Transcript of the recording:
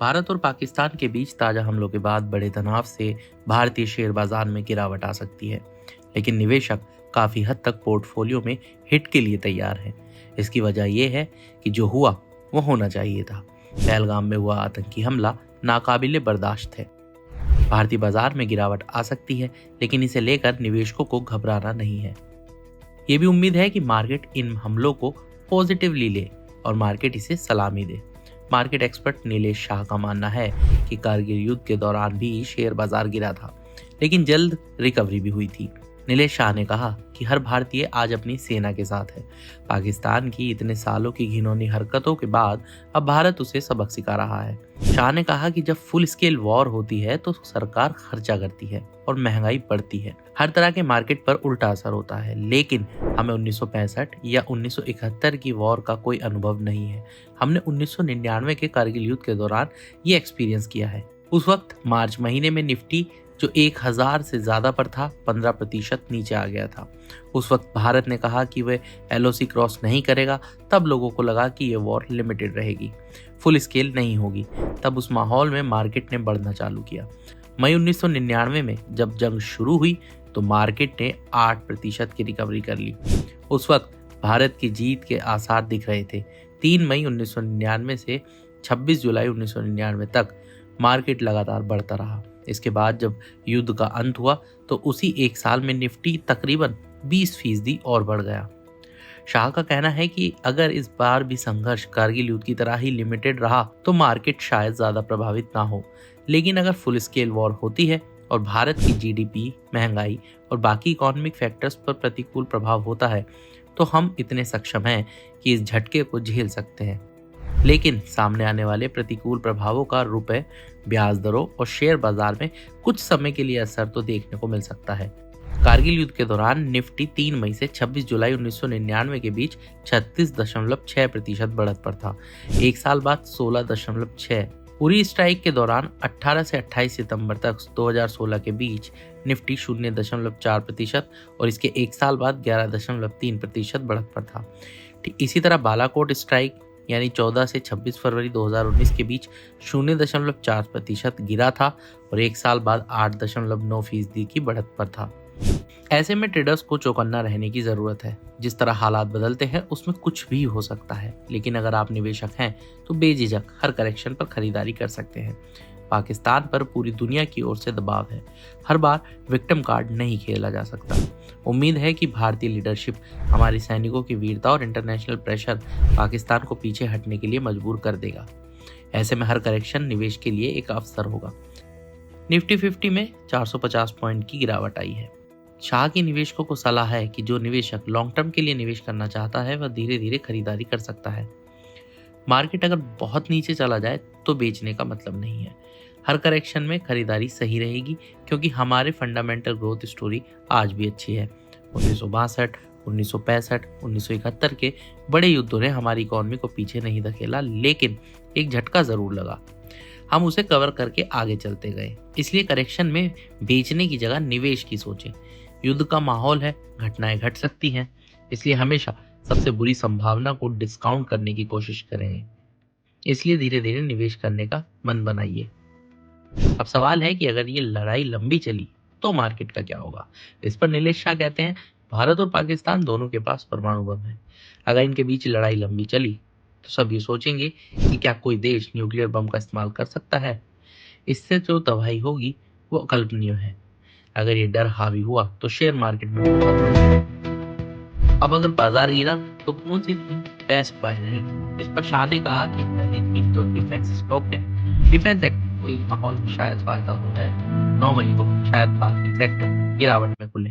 भारत और पाकिस्तान के बीच ताजा हमलों के बाद बड़े तनाव से भारतीय शेयर बाजार में गिरावट आ सकती है, लेकिन निवेशक काफी हद तक पोर्टफोलियो में हिट के लिए तैयार हैं। इसकी वजह यह है कि जो हुआ वो होना चाहिए था। पहलगाम में हुआ आतंकी हमला नाकाबिले बर्दाश्त है। भारतीय बाजार में गिरावट आ सकती है, लेकिन इसे लेकर निवेशकों को घबराना नहीं है। ये भी उम्मीद है कि मार्केट इन हमलों को पॉजिटिवली ले और मार्केट इसे सलामी दे। मार्केट एक्सपर्ट नीलेश शाह का मानना है कि कारगिल युद्ध के दौरान भी शेयर बाजार गिरा था, लेकिन जल्द रिकवरी भी हुई थी। नीलेश शाह ने कहा कि हर भारतीय आज अपनी सेना के साथ है। पाकिस्तान की इतने सालों की घिनौनी हरकतों के बाद अब भारत उसे सबक सिखा रहा है। शाह ने कहा कि जब फुल स्केल वॉर होती है तो सरकार खर्चा करती है और महंगाई बढ़ती है। हर तरह के मार्केट पर उल्टा असर होता है, लेकिन हमें 1965 या 1971 की वॉर का कोई अनुभव नहीं है। हमने 1999 के कारगिल युद्ध के दौरान ये एक्सपीरियंस किया है। उस वक्त मार्च महीने में निफ्टी जो 1000 से ज्यादा पर था 15% नीचे आ गया था। उस वक्त भारत ने कहा कि वह LOC क्रॉस नहीं करेगा। तब लोगों को लगा कि यह वॉर लिमिटेड रहेगी, फुल स्केल नहीं होगी। तब उस माहौल में मार्केट ने बढ़ना चालू किया। मई 1999 में जब जंग शुरू हुई तो मार्केट ने 8% की रिकवरी कर ली। उस वक्त भारत की जीत के आसार दिख रहे थे। 3 मई 1999 से 26 जुलाई 1999 तक मार्केट लगातार बढ़ता रहा। इसके बाद जब युद्ध का अंत हुआ तो उसी एक साल में निफ्टी तकरीबन 20% और बढ़ गया। शाह का कहना है कि अगर इस बार भी संघर्ष कारगिल युद्ध की तरह ही लिमिटेड रहा तो मार्केट शायद ज्यादा प्रभावित ना हो, लेकिन अगर फुल स्केल वॉर होती है और भारत की GDP, महंगाई और बाकी इकोनॉमिक फैक्टर्स पर प्रतिकूल प्रभाव होता है तो हम इतने सक्षम हैं कि इस झटके को झेल सकते हैं। लेकिन सामने आने वाले प्रतिकूल प्रभावों का रुपए, ब्याज दरों और शेयर बाजार में कुछ समय के लिए असर तो देखने को मिल सकता है। कारगिल युद्ध के दौरान निफ्टी 3 मई से 26 जुलाई 1999 के बीच 36.6% बढ़त पर था। एक साल बाद 16.6। उरी स्ट्राइक के दौरान 18 से 28 सितंबर तक 2016 के बीच निफ्टी 0.4% और इसके एक साल बाद 11.3% बढ़त पर था। इसी तरह बालाकोट स्ट्राइक यानी 14 से 26 फरवरी 2019 के बीच 0.4% गिरा था और एक साल बाद 8.9% की बढ़त पर था। ऐसे में ट्रेडर्स को चौकन्ना रहने की जरूरत है। जिस तरह हालात बदलते हैं उसमें कुछ भी हो सकता है, लेकिन अगर आप निवेशक हैं तो बेझिझक हर करेक्शन पर खरीदारी कर सकते हैं। पाकिस्तान पर पूरी दुनिया की ओर से दबाव है। हर बार विक्टिम कार्ड नहीं खेला जा सकता। उम्मीद है कि भारतीय लीडरशिप हमारे सैनिकों की वीरता और इंटरनेशनल प्रेशर पाकिस्तान को पीछे हटने के लिए मजबूर कर देगा। ऐसे में हर करेक्शन निवेश के लिए एक अवसर होगा। निफ्टी 50 में 450 पॉइंट की गिरावट आई है। शाह की निवेशकों को सलाह है कि जो निवेशक लॉन्ग टर्म के लिए निवेश करना चाहता है वह धीरे धीरे खरीदारी कर सकता है। मार्केट अगर बहुत नीचे चला जाए तो बेचने का मतलब नहीं है। हर करेक्शन में खरीदारी सही रहेगी, क्योंकि हमारे फंडामेंटल ग्रोथ स्टोरी आज भी अच्छी है। 1962, 1965, 1971 के बड़े युद्धों ने हमारी इकोनॉमी को पीछे नहीं धकेला, लेकिन एक झटका जरूर लगा। हम उसे कवर करके आगे चलते गए। इसलिए करेक्शन में बेचने की जगह निवेश की सोचें। युद्ध का माहौल है, घटनाएं घट सकती हैं, इसलिए हमेशा सबसे बुरी संभावना को डिस्काउंट करने की कोशिश करेंगे। इसलिए धीरे धीरे निवेश करने का मन बनाइए। अब सवाल है कि अगर ये लड़ाई लंबी चली तो मार्केट का क्या होगा। इस पर नीलेश शाह कहते हैं, भारत और पाकिस्तान दोनों के पास परमाणु बम है। अगर इनके बीच लड़ाई लंबी चली तो सब ये सोचेंगे कि क्या कोई देश न्यूक्लियर बम का इस्तेमाल कर सकता है। इससे जो तबाही होगी वो अकल्पनीय है। अगर ये डर हावी हुआ तो शेयर मार्केट में अब अगर बाजार गिरा तो कौन सी बेस्ट बाय है। इस पर शाह ने कहा कि तो डिफेंस स्टॉक है। डिफेंस कोई माहौल में शायद फायदा हो जाए। 9 मई को शायद बाकी सेक्टर गिरावट में खुले।